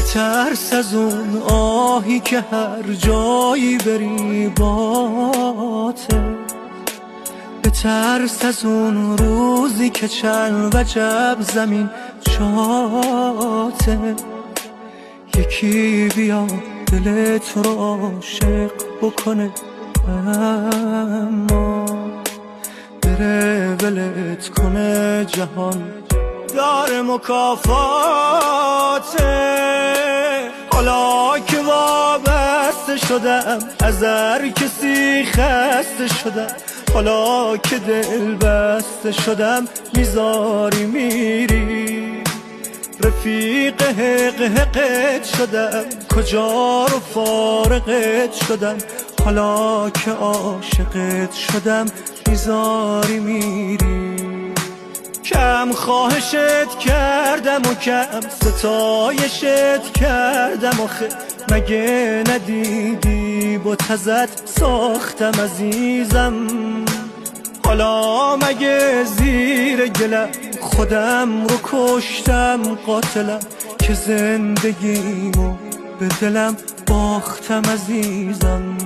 بترس از اون آهی که هر جایی بری باته، بترس از اون روزی که چند وجب زمین جاته. یکی بیا دل تو رو عاشق بکنه، اما بره ولت کنه. جهان داره مکافاته. حالا که وابسته شدم از هر کسی خسته شدم، حالا که دل بسته شدم میذاری میری. رفیق حق حقت شدم، کجا رو فارغت شدم، حالا که عاشقت شدم میذاری میری. کم خواهشت کردم و کم ستایشت کردم، آخه مگه ندیدی بت ازت ساختم عزیزم. حالا مگه زیر گلم خودم رو کشتم قاتلم، که زندگیمو به دلم باختم عزیزم.